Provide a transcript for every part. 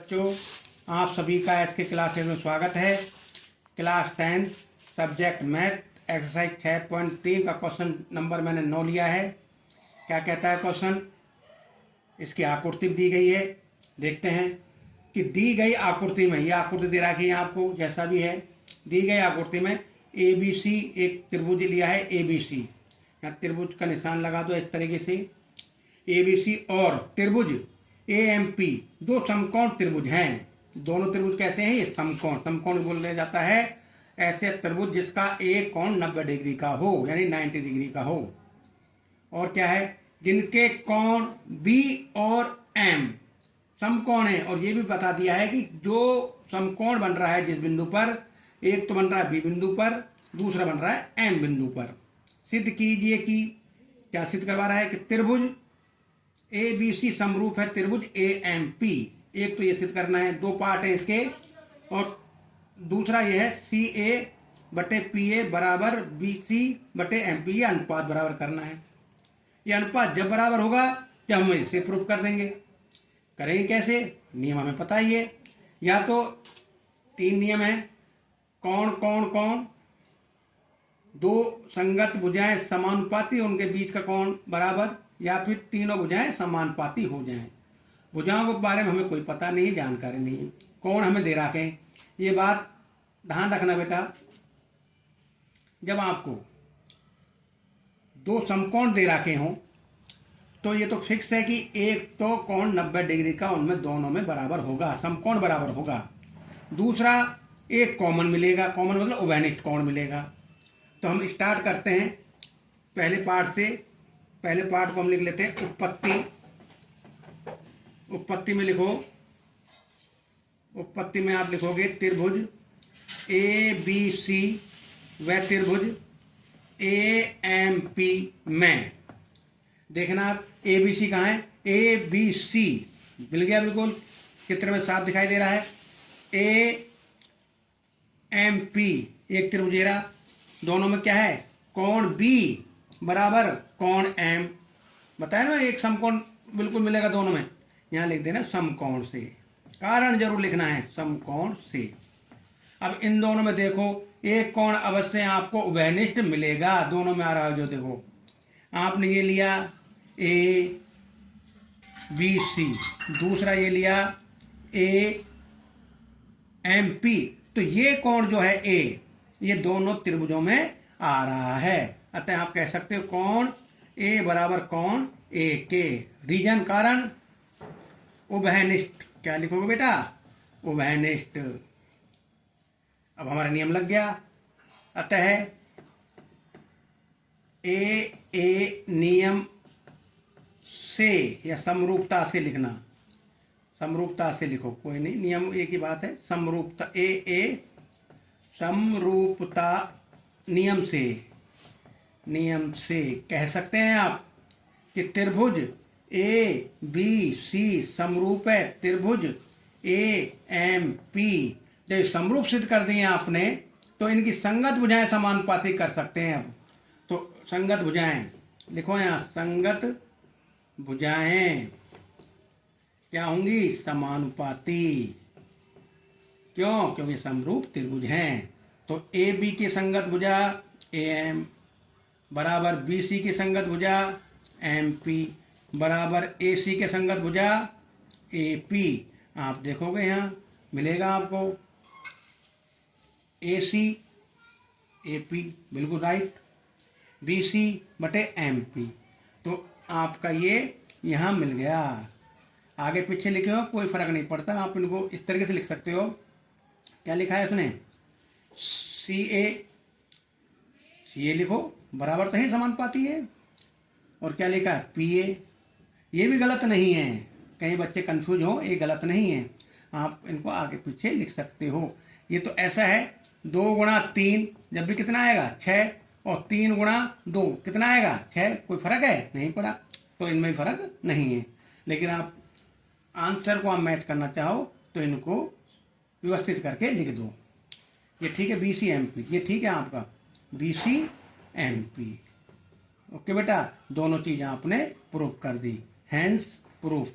बच्चों, आप सभी का एसके क्लासेज में स्वागत है। क्लास 10 सब्जेक्ट मैथ एक्सरसाइज 6.3 का क्वेश्चन नंबर मैंने 9 लिया है। क्या कहता है क्वेश्चन? इसकी आकृति दी गई है। देखते हैं कि दी गई आकृति में, यह आकृति दे रखी है आपको, जैसा भी है दी गई आकृति में ABC एक त्रिभुज लिया है। ABC यहाँ त्रिभुज का निशान लगा दो इस तरीके से। ABC और त्रिभुज AMP दो समकोण त्रिभुज हैं। दोनों त्रिभुज कैसे हैं? ये समकोण, समकोण बोला जाता है ऐसे त्रिभुज जिसका एक कोण 90 डिग्री का हो, यानी 90 डिग्री का हो। और क्या है? जिनके कोण B और M समकोण है। और ये भी बता दिया है कि जो समकोण बन रहा है जिस बिंदु पर, एक तो बन रहा है B बिंदु पर, दूसरा बन रहा है M बिंदु पर। सिद्ध कीजिए कि, क्या सिद्ध करवा रहा है कि त्रिभुज ABC समरूप है त्रिभुज AMP। एक तो ये सिद्ध करना है, दो पार्ट है इसके, और दूसरा ये है CA/PA बराबर BC बटे MP। ये अनुपात बराबर करना है। ये अनुपात जब बराबर होगा जब हम इसे प्रूव कर देंगे। करेंगे कैसे? नियम हमें पता ही है। या तो 3 नियम है, कोण कोण कोण, दो संगत भुजाएं समानुपाती, उनके बीच का कोण बराबर, या फिर तीनों भुजाएं समानुपाती हो जाएं। भुजाओं के बारे में हमें कोई पता नहीं, जानकारी नहीं है। कोण हमें दे रखे हैं। ये बात ध्यान रखना बेटा, जब आपको दो समकोण दे रखे हों तो ये तो फिक्स है कि एक तो कोण 90 डिग्री का उनमें दोनों में बराबर होगा, समकोण बराबर होगा। दूसरा एक कॉमन मिलेगा, कॉमन मतलब उभयनिष्ठ कोण मिलेगा। तो हम स्टार्ट करते हैं पहले पार्ट से। पहले पार्ट को हम लिख लेते हैं उत्पत्ति। उत्पत्ति में लिखो, उत्पत्ति में आप लिखोगे त्रिभुज ABC व त्रिभुज AMP में। देखना आप ABC कहाँ है? ABC मिल गया बिल्कुल, चित्र में साफ दिखाई दे रहा है। AMP एक त्रिभुजेरा, दोनों में क्या है? कोण B बराबर कोण M। बताया ना, एक समकोण बिल्कुल मिलेगा दोनों में। यहां लिख देना समकोण से, कारण जरूर लिखना है समकोण से। अब इन दोनों में देखो, एक कोण अवश्य आपको उभयनिष्ठ मिलेगा, दोनों में आ रहा है जो। देखो आपने ये लिया ABC, दूसरा ये लिया AMP, तो ये कोण जो है A, ये दोनों त्रिभुजों में आ रहा है। अतः आप कह सकते हो कोण A बराबर कोण A के। रीजन, कारण उभयनिष्ठ। क्या लिखोगे बेटा? उभयनिष्ठ। अब हमारा नियम लग गया। अतः A नियम से या समरूपता से लिखना, समरूपता से लिखो, कोई नहीं, नियम एक ही बात है। समरूपता A समरूपता नियम से कह सकते हैं आप कि त्रिभुज ABC समरूप है त्रिभुज AMP। जब समरूप सिद्ध कर दिए आपने तो इनकी संगत भुजाएं समानुपाती कर सकते हैं। अब तो संगत भुजाएं लिखो यहां, संगत भुजाएं क्या होंगी? समानुपाती। क्यों? क्योंकि समरूप त्रिभुज हैं। तो AB की संगत भुजा AM बराबर BC की संगत भुजा MP बराबर AC के संगत भुजा AP। आप देखोगे यहां मिलेगा आपको AC AP, बिल्कुल राइट, BC बटे MP। तो आपका ये यहां मिल गया। आगे पीछे लिखे हो कोई फर्क नहीं पड़ता, आप इनको इस तरीके से लिख सकते हो। क्या लिखा है उसने? CA लिखो, बराबर तो ही समानुपाती है। और क्या लिखा है? PA। ये भी गलत नहीं है, कहीं बच्चे कंफ्यूज हो, ये गलत नहीं है। आप इनको आगे पीछे लिख सकते हो। ये तो ऐसा है, 2 गुणा 3 जब भी कितना आएगा? 6, और 3 गुणा 2 कितना आएगा? 6। कोई फर्क है? नहीं पड़ा, तो इनमें फर्क नहीं है। लेकिन आप आंसर को आप मैच करना चाहो तो इनको व्यवस्थित करके लिख दो। ये ठीक है BC MP, ये ठीक है आपका BC MP। ओके बेटा, दोनों चीज आपने प्रूफ कर दी, हैंस प्रूफ।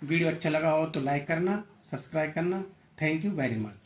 वीडियो अच्छा लगा हो तो लाइक करना, सब्सक्राइब करना। Thank you very much.